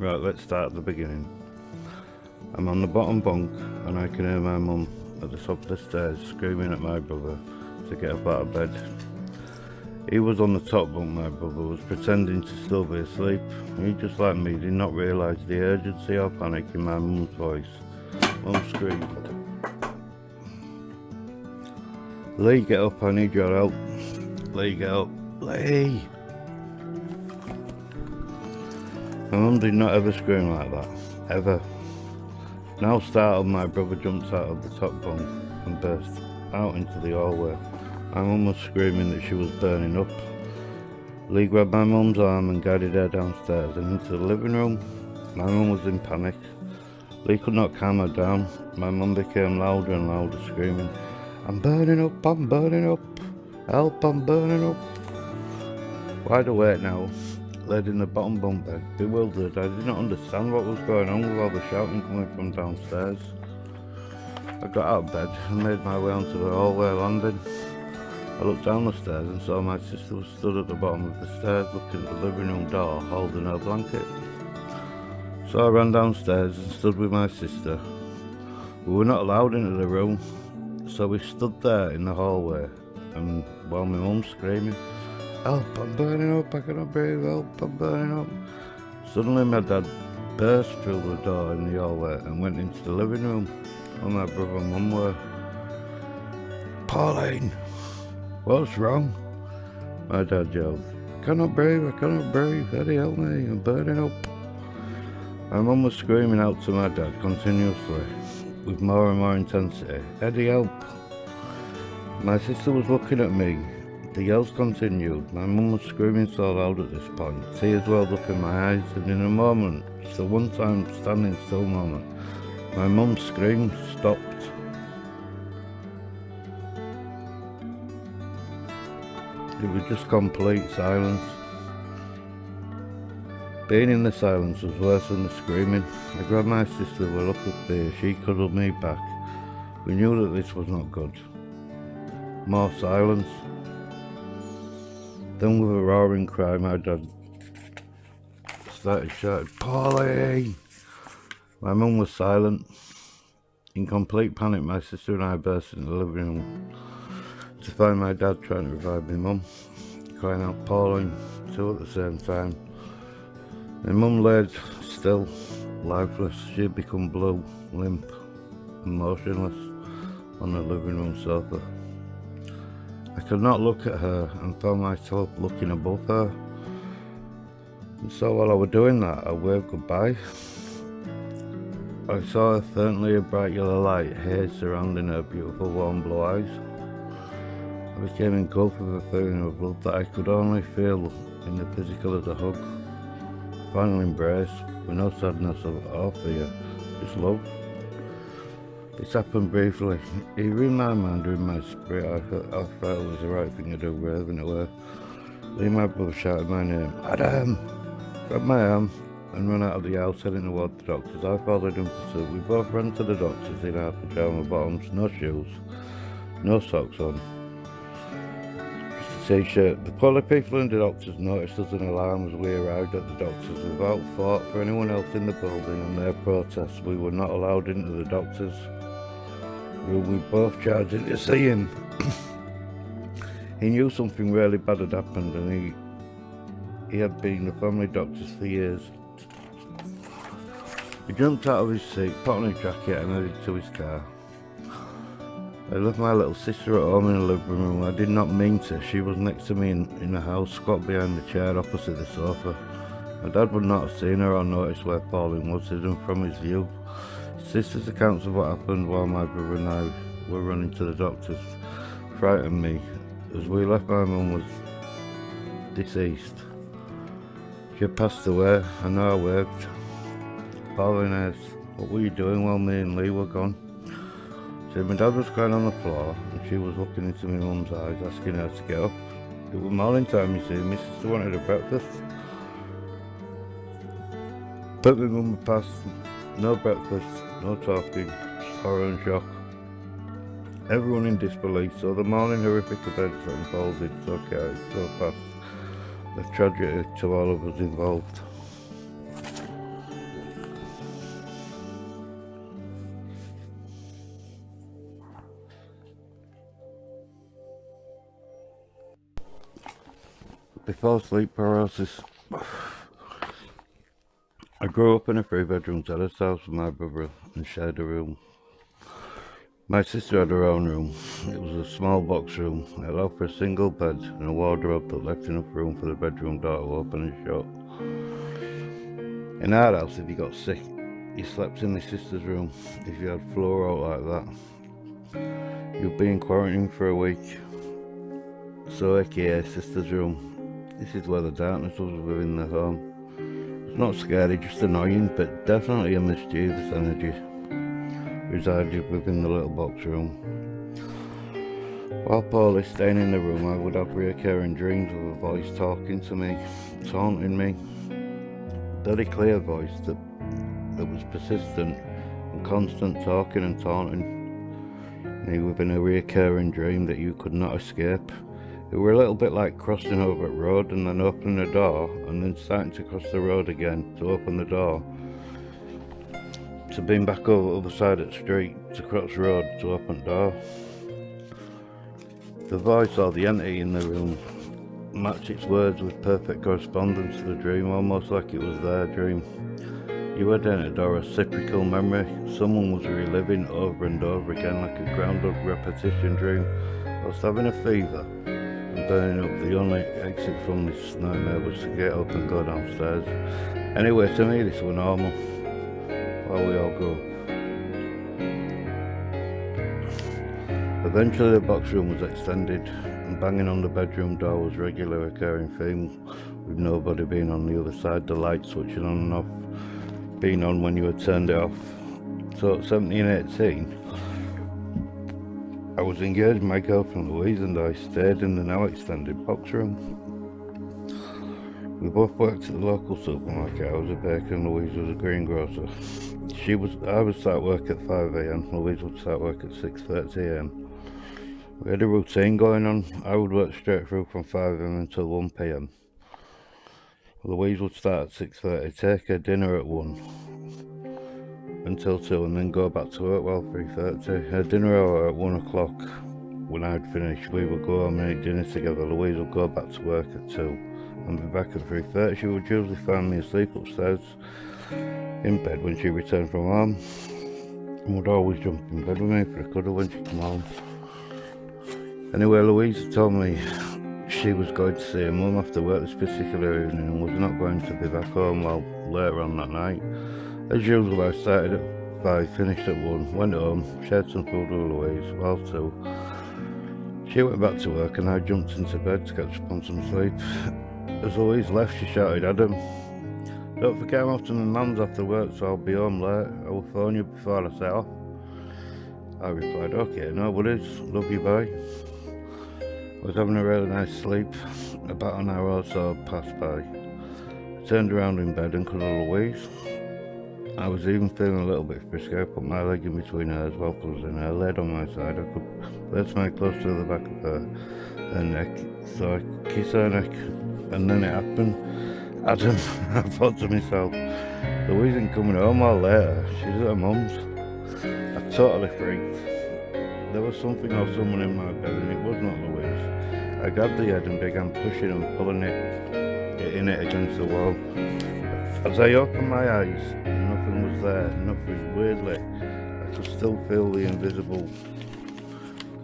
Right, let's start at the beginning. I'm on the bottom bunk and I can hear my mum at the top of the stairs screaming at my brother to get up out of bed. He was on the top bunk, my brother was pretending to still be asleep. He, just like me, did not realise the urgency or panic in my mum's voice. Mum screamed, "Lee, get up, I need your help. Lee, get up. Lee!" My mum did not ever scream like that, ever. Now startled, my brother jumped out of the top bunk and burst out into the hallway. My mum was screaming that she was burning up. Lee grabbed my mum's arm and guided her downstairs and into the living room. My mum was in panic. Lee could not calm her down. My mum became louder and louder, screaming, "I'm burning up, I'm burning up. Help, I'm burning up." Wide awake now, laid in the bottom bunk bed, bewildered, I did not understand what was going on with all the shouting coming from downstairs. I got out of bed and made my way onto the hallway landing. I looked down the stairs and saw my sister was stood at the bottom of the stairs looking at the living room door, holding her blanket. So I ran downstairs and stood with my sister. We were not allowed into the room, so we stood there in the hallway, and while my mum screaming, "Help, I'm burning up, I cannot breathe, help, I'm burning up." Suddenly my dad burst through the door in the hallway and went into the living room where my brother and mum were. "Pauline, what's wrong?" My dad yelled. "I cannot breathe, I cannot breathe, Eddie, help me, I'm burning up." My mum was screaming out to my dad continuously, with more and more intensity, "Eddie, help." My sister was looking at me. The yells continued. My mum was screaming so loud at this point, tears welled up in my eyes, and in a moment, just a one-time standing still moment, my mum's scream stopped. It was just complete silence. Being in the silence was worse than the screaming. I grabbed my sister with a look of fear. She cuddled me back. We knew that this was not good. More silence. Then with a roaring cry, my dad started shouting, "Pauline!" My mum was silent. In complete panic, my sister and I burst into the living room to find my dad trying to revive my mum, crying out, "Pauline," two at the same time. My mum laid still, lifeless. She had become blue, limp, and motionless on the living room sofa. I could not look at her and found myself looking above her. And so while I was doing that, I waved goodbye. I saw faintly a bright yellow light haze surrounding her beautiful warm blue eyes. I became engulfed with a feeling of love that I could only feel in the physical as a hug. Final embrace, with no sadness or fear, just love. This happened briefly. Either in my mind or in my spirit, I felt it was the right thing to do, raving away. Lee, my brother, shouted my name, "Adam!" Grabbed my arm and ran out of the house, heading toward the doctors. I followed in pursuit. We both ran to the doctors in our pyjama bottoms, no shoes, no socks on, just a t-shirt. The poorly people in the doctors noticed us and alarm as we arrived at the doctors. Without thought for anyone else in the building and their protests, we were not allowed into the doctors. We both charged in to see him. He knew something really bad had happened, and he had been the family doctors for years. He jumped out of his seat, put on his jacket and headed to his car. I left my little sister at home in the living room. I did not mean to. She was next to me in the house, squat behind the chair opposite the sofa. My dad would not have seen her or noticed where Pauline was hidden from his view. Sister's accounts of what happened while my brother and I were running to the doctors frightened me. As we left, my mum was deceased. She had passed away. I know I waved. Pauline asked, "What were you doing while me and Lee were gone?" She said my dad was crying on the floor and she was looking into my mum's eyes, asking her to get up. It was morning time, you see. My sister wanted a breakfast. But my mum had passed. No breakfast, no talking, just horror and shock. Everyone in disbelief, so the morning horrific events that unfolded so chaotic, so fast, a tragedy to all of us involved. before sleep paralysis, I grew up in a 3-bedroom terrace house with my brother and shared a room. My sister had her own room. It was a small box room. It allowed for a single bed and a wardrobe that left enough room for the bedroom door to open and shut. In our house, if you got sick, you slept in your sister's room. If you had floor out like that, you'd be in quarantine for a week. So aka sister's room. This is where the darkness was within the home. It's not scary, just annoying, but definitely a mischievous energy resided within the little box room. While poorly staying in the room, I would have recurring dreams of a voice talking to me, taunting me. A very clear voice that was persistent and constant, talking and taunting me within a recurring dream that you could not escape. It were a little bit like crossing over a road and then opening a door and then starting to cross the road again to open the door, to being back over the other side of the street, to cross the road, to open the door. The voice or the entity in the room matched its words with perfect correspondence to the dream, almost like it was their dream. You had entered a reciprocal memory. Someone was reliving over and over again like a ground-up repetition dream. Whilst having a fever and burning up, the only exit from this nightmare was to get up and go downstairs. Anyway, to me this was normal. While we all grew up. Eventually the box room was extended and banging on the bedroom door was a regular recurring theme, with nobody being on the other side, the light switching on and off, being on when you had turned it off. So at 17, 18, I was engaged with my girlfriend Louise and I stayed in the now extended box room. We both worked at the local supermarket. I was a baker and Louise was a greengrocer. I would start work at 5 AM, Louise would start work at 6:30 AM. We had a routine going on. I would work straight through from 5 AM until 1 PM. Louise would start at 6:30, take her dinner at 1 until 2 and then go back to work while 3:30. Her dinner hour at 1 o'clock. When I'd finished, we would go home and eat dinner together. Louise would go back to work at 2 and be back at 3:30. She would usually find me asleep upstairs in bed when she returned from home and would always jump in bed with me for a cuddle when she came home. Anyway, Louise told me she was going to see her mum after work this particular evening and was not going to be back home well later on that night. As usual, I started at 5, finished at 1, went home, shared some food with Louise, while 2. She went back to work and I jumped into bed to catch up on some sleep. As Louise left, she shouted, "Adam, don't forget I'm off to my mum's after work, so I'll be home late. I will phone you before I set off." I replied, "Okay, no worries, love you, bye." I was having a really nice sleep. About an hour or so passed by. I turned around in bed and cuddled Louise. I was even feeling a little bit frisky. I put my leg in between hers while cuddling her, laid on my side. I could place my close to the back of her neck, so I could kiss her neck. And then it happened. Adam, I thought to myself, Louise ain't coming home or later, she's at her mum's. I totally freaked. There was something or someone in my bed and it was not Louise. I grabbed the head and began pushing and pulling hitting it against the wall. As I opened my eyes, nothing was there, nothing. Weirdly, I could still feel the invisible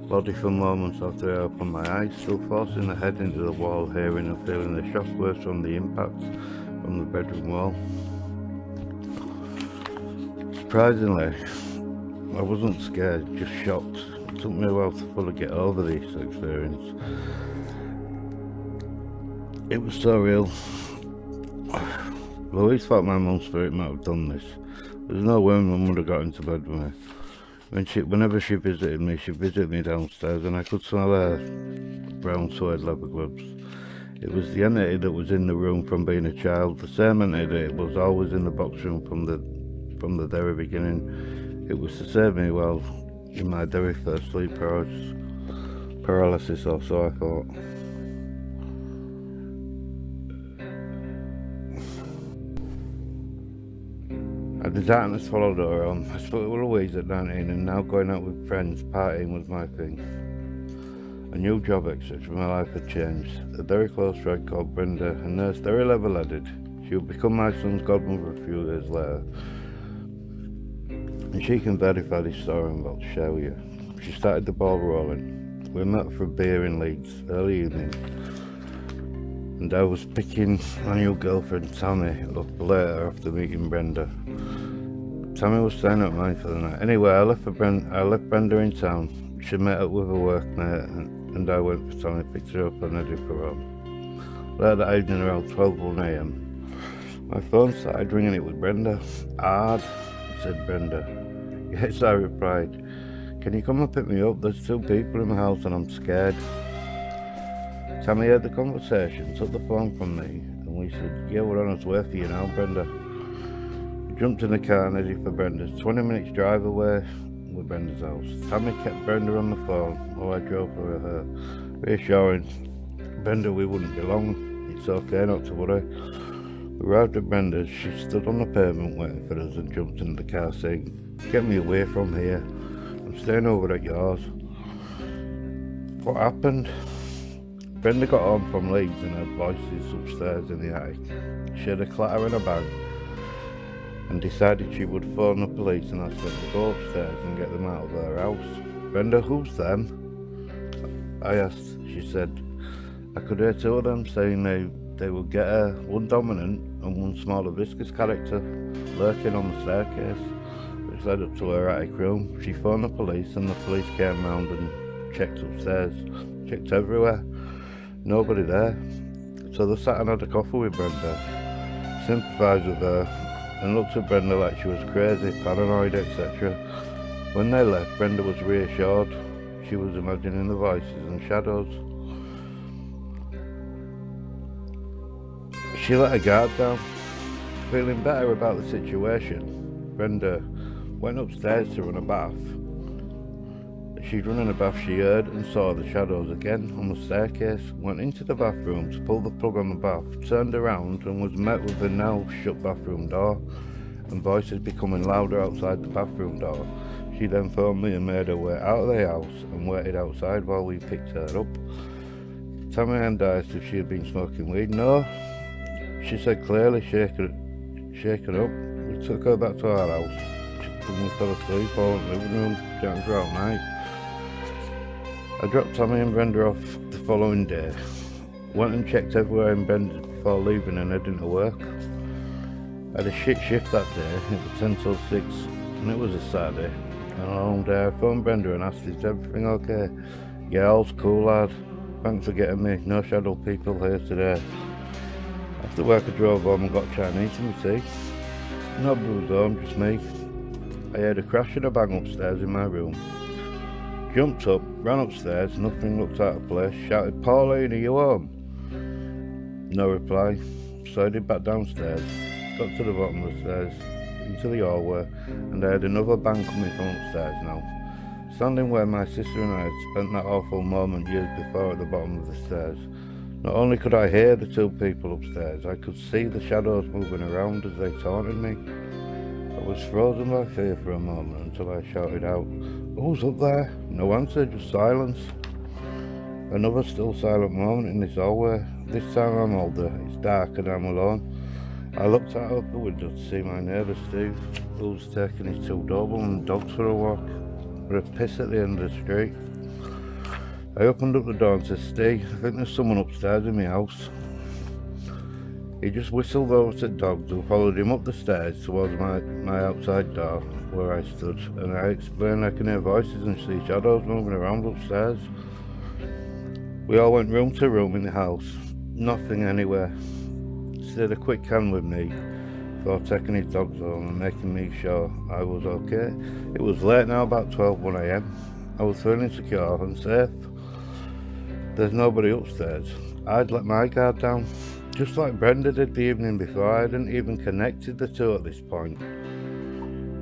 body for moments after I opened my eyes, still forcing the head into the wall, hearing and feeling the shockwaves from the impact from the bedroom wall. Surprisingly, I wasn't scared, just shocked. It took me a while to fully get over this experience. It was so real. Louise thought my mum's spirit might have done this. There's no way mum would have got into bed with me. Whenever she visited me, she visited me downstairs and I could smell her brown suede leather gloves. It was the entity that was in the room from being a child, the same entity that was always in the box room from the very beginning. It was to save me while in my very first sleep paralysis or so I thought. The darkness followed her on. I split with Louise at 19 and now going out with friends, partying was my thing. a new job, etc. My life had changed. A very close friend called Brenda, a nurse, very level-headed. She would become my son's godmother a few years later. And she can verify this story I'm about to share with you. She started the ball rolling. We met for a beer in Leeds, early evening. And I was picking my new girlfriend Tammy up later after meeting Brenda. Tammy was staying at mine for the night. Anyway, I left Brenda in town. She met up with a workmate and I went for Tammy, picked her up and headed for home. Later that evening around 12:01 AM, my phone started ringing. It was Brenda. "Hard," said Brenda. "Yes," I replied. "Can you come and pick me up? There's 2 people in my house and I'm scared." Tammy heard the conversation, took the phone from me, and we said, "Yeah, we're on our way for you now, Brenda." We jumped in the car and headed for Brenda's. 20 minutes drive away with Brenda's house. Tammy kept Brenda on the phone while I drove for her, reassuring Brenda we wouldn't be long. It's okay, not to worry. We arrived at Brenda's. She stood on the pavement waiting for us and jumped into the car saying, "Get me away from here. I'm staying over at yours." What happened? Brenda got home from Leeds and heard voices upstairs in the attic. She had a clatter in her bag and decided she would phone the police and ask them to go upstairs and get them out of her house. "Brenda, who's them?" I asked. She said, "I could hear 2 of them saying they would get her, one dominant and one smaller viscous character, lurking on the staircase, which led up to her attic room." She phoned the police and the police came round and checked upstairs, checked everywhere. Nobody there. So they sat and had a coffee with Brenda, sympathised with her, and looked at Brenda like she was crazy, paranoid, etc. When they left, Brenda was reassured. She was imagining the voices and shadows. She let her guard down. Feeling better about the situation, Brenda went upstairs to run a bath. As she'd run in a bath, she heard and saw the shadows again on the staircase, went into the bathroom to pull the plug on the bath, turned around and was met with the now shut bathroom door and voices becoming louder outside the bathroom door. She then phoned me and made her way out of the house and waited outside while we picked her up. Tammy and I asked if she had been smoking weed. "No," she said clearly, shaken up. We took her back to our house and we fell asleep all in the living room, chatting throughout night. I dropped Tammy and Brenda off the following day. Went and checked everywhere in Brenda before leaving and heading to work. I had a shit shift that day. It was 10 till 6 and it was a Saturday and a long day. I phoned Brenda and asked, "Is everything okay?" "Yeah, all's cool, lad. Thanks for getting me. No shadow people here today." After work I drove home and got Chinese for my tea. Nobody was home, just me. I heard a crash and a bang upstairs in my room. Jumped up, ran upstairs, nothing looked out of place, shouted, "Pauline, are you home?" No reply, so I headed back downstairs, got to the bottom of the stairs, into the hallway, and I heard another bang coming from upstairs now. Standing where my sister and I had spent that awful moment years before at the bottom of the stairs, not only could I hear the 2 people upstairs, I could see the shadows moving around as they taunted me. I was frozen by fear for a moment until I shouted out, "Who's up there?" No answer, just silence. Another still silent moment in this hallway. This time I'm older, it's dark and I'm alone. I looked out of the window to see my neighbour Steve, who's taking his 2 Doberman dogs for a walk. We're a piss at the end of the street. I opened up the door and said, "Steve, I think there's someone upstairs in my house." He just whistled over to the dogs who followed him up the stairs towards my outside door where I stood, and I explained I can hear voices and see shadows moving around upstairs. We all went room to room in the house, nothing anywhere. Stayed a quick can with me before taking his dogs home and making me sure I was okay. It was late now, about 12:01 AM. I was feeling secure and safe. There's nobody upstairs. I'd let my guard down. Just like Brenda did the evening before, I hadn't even connected the 2 at this point.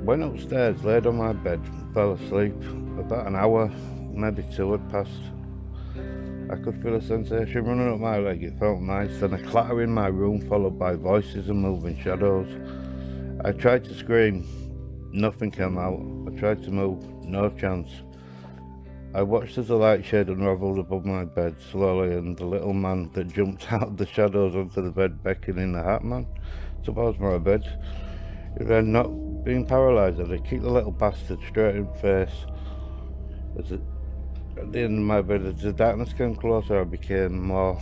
Went upstairs, laid on my bed, fell asleep. About an hour, maybe 2 had passed. I could feel a sensation running up my leg. It felt nice. Then a clatter in my room, followed by voices and moving shadows. I tried to scream. Nothing came out. I tried to move. No chance. I watched as the light shade unravelled above my bed slowly, and the little man that jumped out of the shadows onto the bed beckoning the hat man towards my bed. If I'd not been paralysed, I'd have kicked the little bastard straight in the face. At the end of my bed, as the darkness came closer, I became more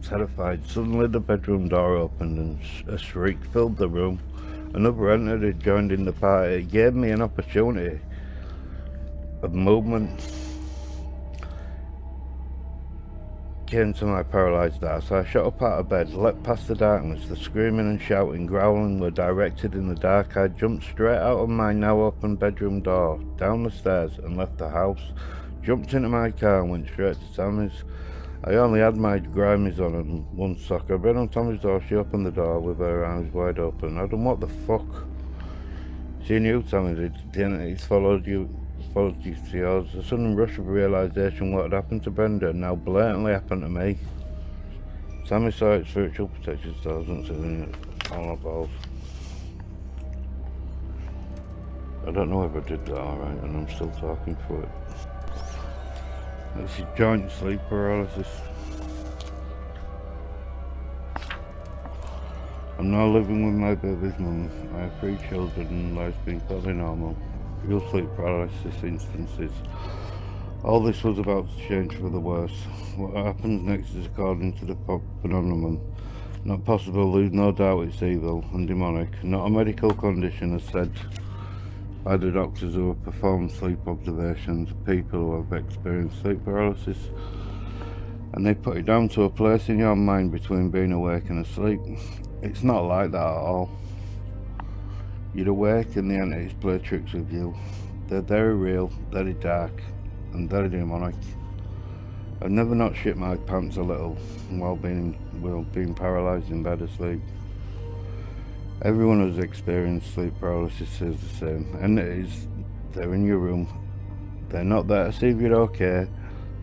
terrified. Suddenly the bedroom door opened and a shriek filled the room. Another entered who joined in the party. It gave me an opportunity of movement. Came to my paralysed ass. I shot up out of bed, leapt past the darkness. The screaming and shouting, growling were directed in the dark. I jumped straight out of my now open bedroom door, down the stairs and left the house. Jumped into my car and went straight to Tammy's. I only had my grimies on and one sock. I ran on Tammy's door. She opened the door with her eyes wide open. I don't know what the fuck. She knew Tammy did. The entities followed you to yours. A sudden rush of realisation what had happened to Brenda now blatantly happened to me. Tammy saw its virtual protection stars and sitting on her balls. I don't know if I did that alright, and I'm still talking through it. This is joint sleep paralysis. I'm now living with my baby's mum. I have 3 children and life's been totally normal. Real sleep paralysis instances. All this was about to change for the worse. What happens next is according to the phenomenon. Not possible, there's no doubt it's evil and demonic. Not a medical condition as said by the doctors who have performed sleep observations of people who have experienced sleep paralysis, and they put it down to a place in your mind between being awake and asleep. It's not like that at all. You're awake and the entities play tricks with you. They're very real, very dark and very demonic. I've never not shit my pants a little while being paralysed in bed asleep. Everyone who's experienced sleep paralysis says the same. Entities, they're in your room. They're not there to see if you're okay.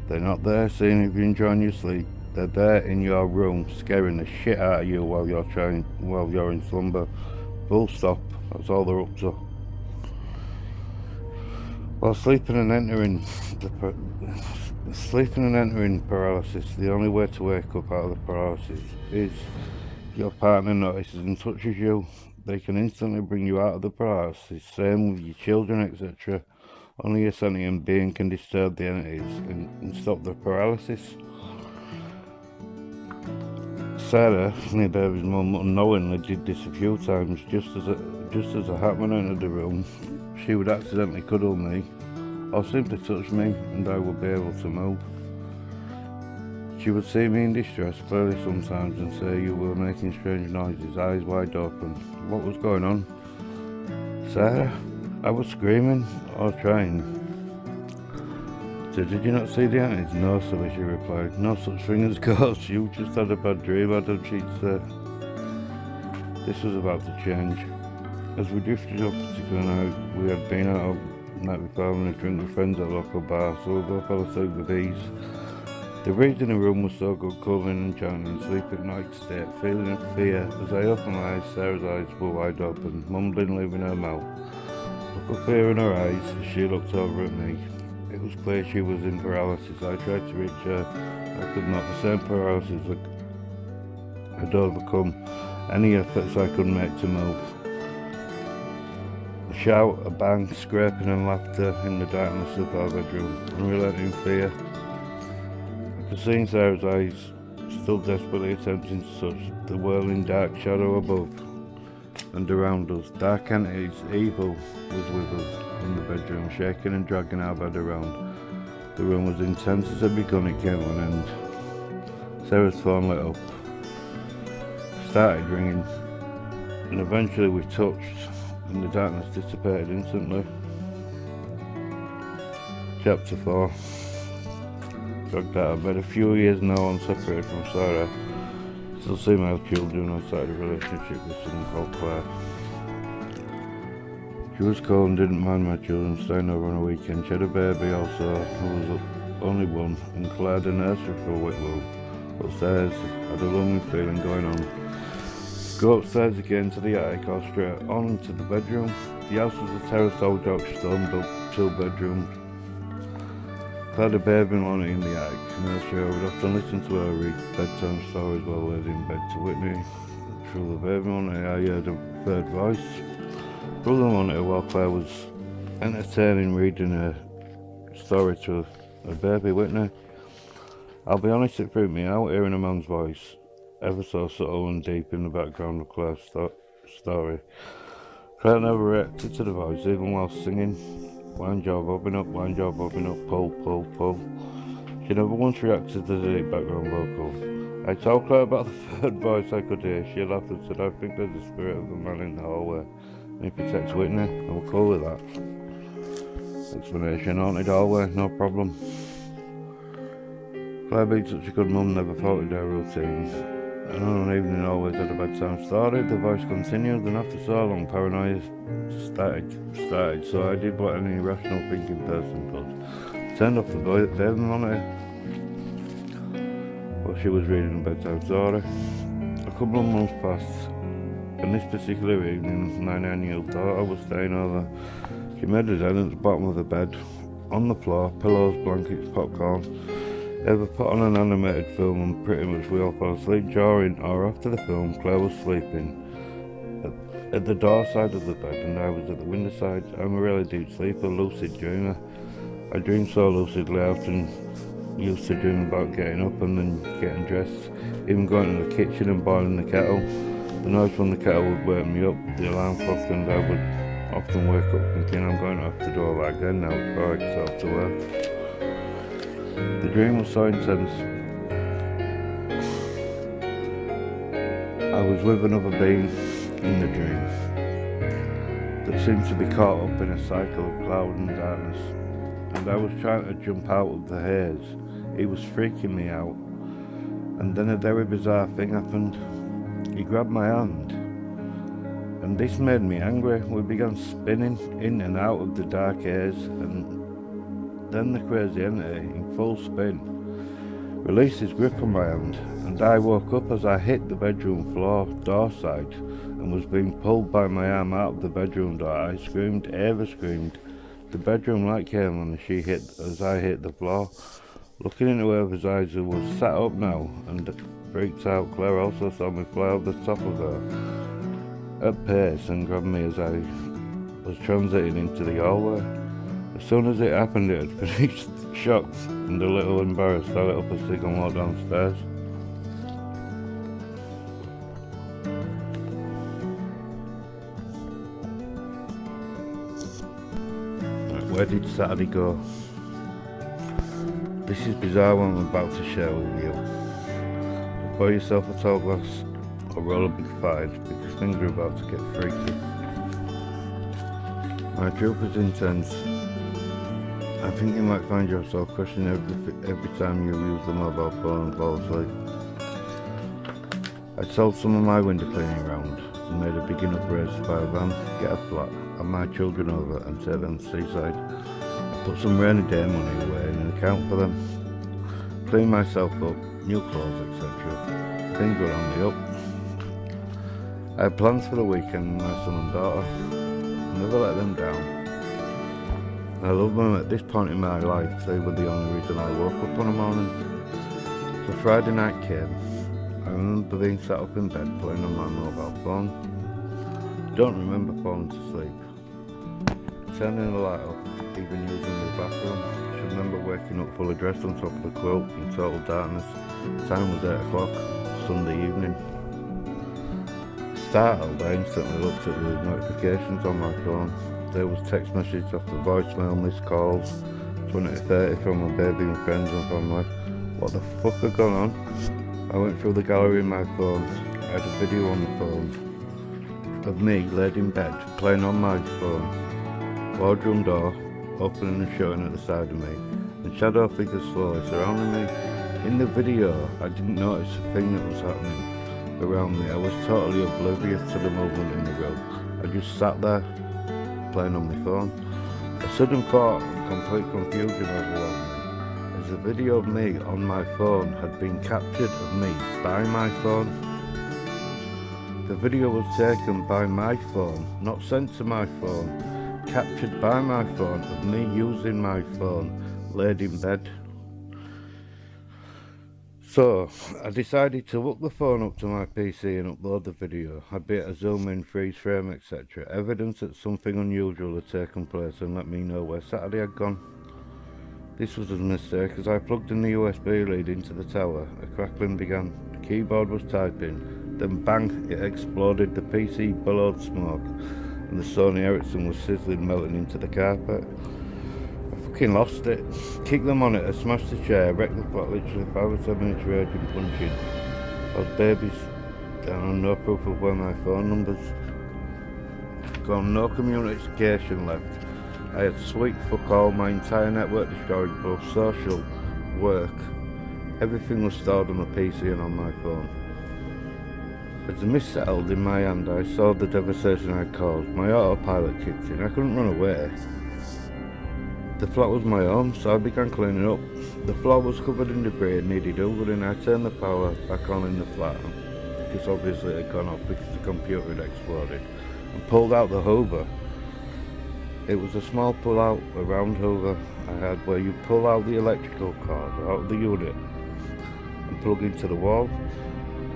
They're not there seeing if you're enjoying your sleep. They're there in your room, scaring the shit out of you while you're in slumber. Full stop. That's all they're up to. While sleeping and entering paralysis, the only way to wake up out of the paralysis is if your partner notices and touches you. They can instantly bring you out of the paralysis. Same with your children, etc. Only a sentient being can disturb the entities and stop the paralysis. Sarah, my baby's mum, unknowingly did this a few times. Just as a hatman entered the room, she would accidentally cuddle me or simply touch me and I would be able to move. She would see me in distress clearly sometimes and say you were making strange noises, eyes wide open. What was going on? Sarah? I was screaming or trying. So did you not see the entities? No, sir, she replied. No such thing as ghosts. You just had a bad dream, Adam, she'd say. This was about to change. As we drifted up a particular night, we had been out the night before having a drink with friends at a local bar, so we both fell asleep with ease. The breeze in the room was so good, covering and chanting, sleep at night state, feeling of fear. As I opened my eyes, Sarah's eyes were wide open, mumbling, leaving her mouth. Look of fear in her eyes as she looked over at me. It was clear she was in paralysis. I tried to reach her. I could not. The same paralysis had overcome any efforts I could make to move. A shout, a bang, scraping and laughter in the darkness of our bedroom. Unrelenting fear. I could see in Sarah's eyes, still desperately attempting to touch the whirling dark shadow above and around us. Dark entities, evil, was with us in the bedroom, shaking and dragging our bed around. The room was intense as it had begun, it came to an end. Sarah's phone lit up, started ringing, and eventually we touched, and the darkness dissipated instantly. Chapter 4. Dragged out of bed. A few years now on, separated from Sarah. Still see my children. I started a relationship with someone called Claire. She was cool and didn't mind my children staying over on a weekend. She had a baby also, who was only one, and Claire had a nursery for a Whitwell. Upstairs, had a lonely feeling going on. Go upstairs again to the attic or straight on into the bedroom. The house was a terraced old Yorkshire stone built 2 bedrooms. I had a baby on it in the attic nursery. I would often listen to her read bedtime stories while laid in bed to Whitney. Through the baby monitor I heard a third voice. Through the monitor while Claire was entertaining reading a story to her baby Whitney. I'll be honest, it freaked me out hearing a man's voice, ever so subtle and deep in the background of Claire's story. Claire never reacted to the voice, even while singing. Wind job, bobbing up, pull, pull, pull. She never once reacted to the deep background vocal. I told Claire about the third voice I could hear. She laughed and said, I think there's the spirit of the man in the hallway. And he protects Whitney. I was cool with that. Explanation, haunted hallway, no problem. Claire being such a good mum never faulted her routine. And on an evening always had a bedtime story. The voice continued, and after so long paranoia started, so I did what any rational thinking person does. Turned off the baby monitor while she was reading a bedtime story. A couple of months passed, and this particular evening, my 9-year-old daughter was staying over. She made a den at the bottom of the bed, on the floor, pillows, blankets, popcorn. Ever put on an animated film and pretty much we all fell asleep. During or after the film, Claire was sleeping at the door side of the bed and I was at the window side. I'm a really deep sleeper, lucid dreamer. I dream so lucidly, I often used to dream about getting up and then getting dressed, even going to the kitchen and boiling the kettle. The noise from the kettle would wake me up, the alarm clock, and I would often wake up thinking I'm going to have to do all that again now before I get off to work. The dream was so intense. I was with another being in the dream that seemed to be caught up in a cycle of cloud and darkness, and I was trying to jump out of the haze. It was freaking me out, and then a very bizarre thing happened. He grabbed my hand, and this made me angry. We began spinning in and out of the dark haze, and then the crazy entity, in full spin, released his grip on my hand, and I woke up as I hit the bedroom floor door side and was being pulled by my arm out of the bedroom door. I screamed, Ava screamed. The bedroom light came on as I hit the floor. Looking into Ava's eyes, who was sat up now and freaked out, Claire also saw me fly off the top of her at pace and grabbed me as I was transiting into the hallway. As soon as it happened, it had finished. Shocked and a little embarrassed, I lit up a cig and walked downstairs. Where did Saturday go? This is bizarre what I'm about to share with you. So pour yourself a tall glass or roll a big five because things are about to get freaky. My trip is intense. I think you might find yourself questioning every time you use the mobile phone and fall asleep. I sold some of my window cleaning round and made a big enough raise to buy a van, get a flat, have my children over and take them to the seaside. I put some rainy day money away in an account for them. Cleaned myself up, new clothes, etc. Things were on the up. I had plans for the weekend with my son and daughter. Never let them down. I love them at this point in my life. They were the only reason I woke up on a morning. So Friday night came. I remember being sat up in bed playing on my mobile phone. Don't remember falling to sleep. Turning the light off, even using the bathroom. I should remember waking up fully dressed on top of the quilt in total darkness. The time was 8 o'clock, Sunday evening. Startled, I instantly looked at the notifications on my phone. There was text messages off the voicemail, missed calls, 20 to 30 from my baby and friends and family. What the fuck had gone on? I went through the gallery in my phone. I had a video on the phone of me laid in bed, playing on my phone. Wardroom door opening and shutting at the side of me, and shadow figures slowly surrounding me. In the video, I didn't notice a thing that was happening around me. I was totally oblivious to the movement in the room. I just sat there, playing on my phone. A sudden thought and complete confusion overwhelmed me, as the video of me on my phone had been captured of me by my phone. The video was taken by my phone, not sent to my phone, captured by my phone of me using my phone, laid in bed. So, I decided to hook the phone up to my PC and upload the video. I'd be able to zoom in, freeze frame, etc. Evidence that something unusual had taken place and let me know where Saturday had gone. This was a mistake as I plugged in the USB lead into the tower. A crackling began. The keyboard was typing. Then bang, it exploded. The PC billowed smoke and the Sony Ericsson was sizzling, melting into the carpet. I fucking lost it. Kicked the monitor, smashed the chair, wrecked the flat, literally 5 or 7 minutes raging, punching. I was babies down on no proof of where my phone numbers. Gone, no communication left. I had sweet fuck all, my entire network destroyed, both social, work. Everything was stored on the PC and on my phone. As the mist settled in my hand, I saw the devastation I caused. My autopilot kicked in. I couldn't run away. The flat was my home, so I began cleaning up. The floor was covered in debris and needed hoovering. I turned the power back on in the flat, because obviously it had gone off because the computer had exploded, and pulled out the hoover. It was a small pull-out, a round hoover I had where you pull out the electrical cord out of the unit and plug into the wall.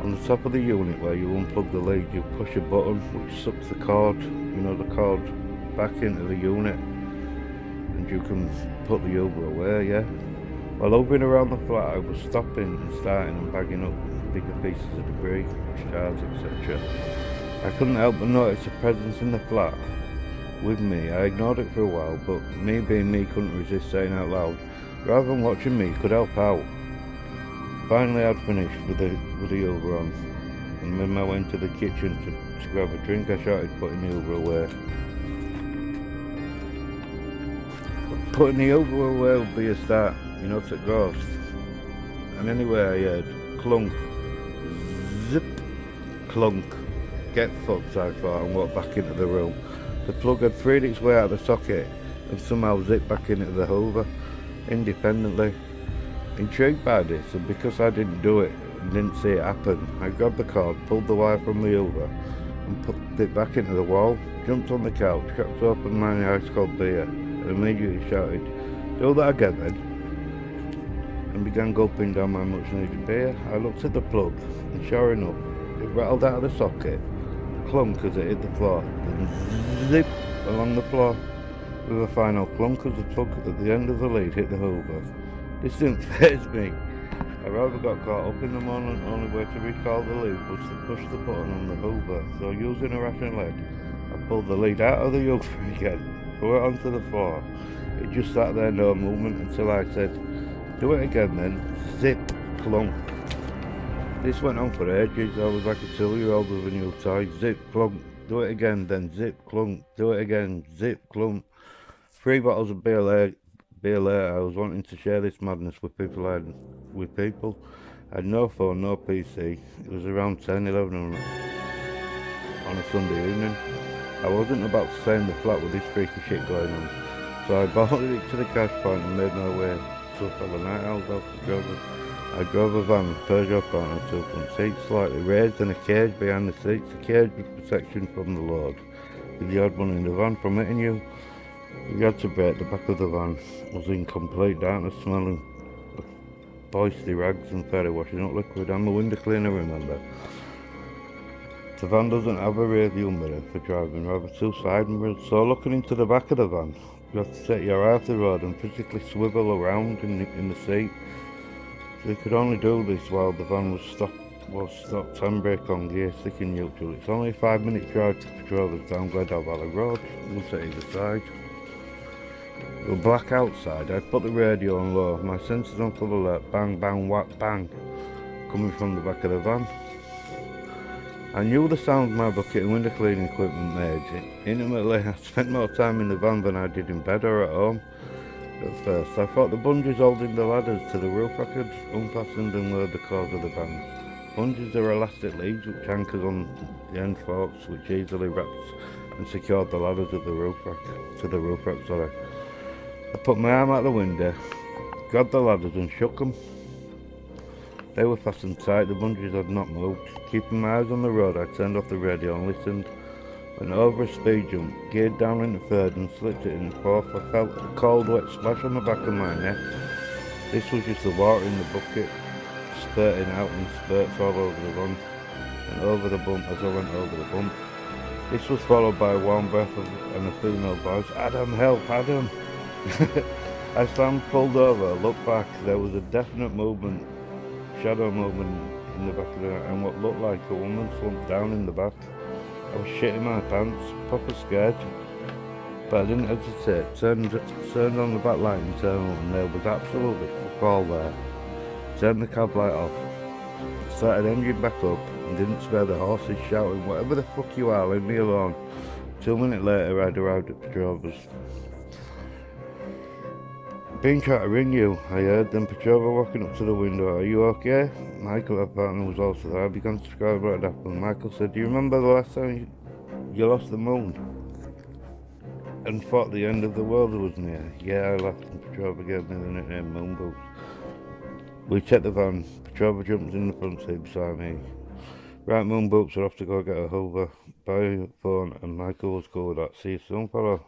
On the top of the unit where you unplug the lead, you push a button which sucks the cord, the cord back into the unit. You can put the hoover away, yeah. While hovering around the flat, I was stopping and starting and bagging up bigger pieces of debris, shards, etc. I couldn't help but notice a presence in the flat with me. I ignored it for a while, but me being me couldn't resist saying out loud, rather than watching me, could help out. Finally I'd finished with the hoover on, and when I went to the kitchen to grab a drink, I shouted putting the hoover away. Putting the hoover away would be a start, to ghost. And anyway I heard clunk, zip, clunk. Get fucked, I thought, and walked back into the room. The plug had freed its way out of the socket and somehow zipped back into the hoover, independently. Intrigued by this, and because I didn't do it and didn't see it happen, I grabbed the cord, pulled the wire from the hoover and put it back into the wall, jumped on the couch, cracked open my ice cold beer, and immediately shouted, "Do that again then," and began gulping down my much needed beer. I looked at the plug, and sure enough, it rattled out of the socket, clunk as it hit the floor, then zip along the floor, with a final clunk as the plug at the end of the lead hit the hoover. This didn't faze me. I rather got caught up in the moment. Only way to recall the lead was to push the button on the hoover, so using a ration lead, I pulled the lead out of the hoover again, threw it onto the floor. It just sat there, no movement, until I said, "Do it again then." Zip, clunk. This went on for ages. I was like a 2-year-old with a new toy. Zip, clunk. Do it again then. Zip, clunk. Do it again. Zip, clunk. 3 bottles of beer later, I was wanting to share this madness with people. I had no phone, no PC. It was around 10, 11 on a Sunday evening. I wasn't about to stay in the flat with this freaky shit going on, so I bolted it to the cash point and made my way to a fellow night out. I drove a van, Peugeot Partner 2.6, slightly raised and a cage behind the seats. The cage with protection from the load, with the odd one in the van from hitting you. We had to break. The back of the van was in complete darkness, smelling of boisty rags and fairy washing up liquid. I'm a window cleaner, remember. The van doesn't have a rear view mirror for driving, rather 2 side mirrors, so looking into the back of the van, you have to take your eye off the road and physically swivel around in the seat. So you could only do this while the van was stopped, handbrake on, gear sticking neutral. It's only a 5-minute drive to Petrovers down Gledhow Valley Road, one to either side. It was black outside. I put the radio on low, my sensors on full alert, bang, bang, whack, bang, coming from the back of the van. I knew the sound my bucket and window cleaning equipment made. Intimately, I spent more time in the van than I did in bed or at home. At first, I thought the bungees holding the ladders to the roof rack had unfastened and lowered the cause of the van. Bungees are elastic leads which anchors on the end forks, which easily wraps and secured the ladders of the roof rack. I put my arm out the window, grabbed the ladders and shook them. They were fastened tight, the bungees had not moved. Keeping my eyes on the road, I turned off the radio and listened. Went over a speed jump, geared down into third and slipped it in fourth. I felt a cold wet splash on the back of my neck. This was just the water in the bucket, spurting out in spurts all over the run and over the bump as I went over the bump. This was followed by a warm breath and a female voice, "Adam, help, Adam!" I slammed, pulled over, looked back. There was a definite movement, shadow movement in the back of the and what looked like a woman slumped down in the back. I was shitting my pants, proper scared, but I didn't hesitate. Turned on the back light internal and there was absolutely fuck all there. Turned the cab light off, started engine back up and didn't spare the horses shouting, "Whatever the fuck you are, leave me alone." 2 minutes later I'd arrived at Petrovas. "Been trying to ring you," I heard, then Petrova walking up to the window. "Are you okay?" Michael, our partner, was also there. I began to describe what had happened. Michael said, "Do you remember the last time you lost the moon and thought the end of the world was near?" "Yeah," I laughed, and Petrova gave me the nickname Moon Boots. We checked the van. Petrova jumped in the front seat beside me. "Right, Moon Boots are off to go get a Hoover, buy a phone," and Michael was cool with that. "See you soon, fella."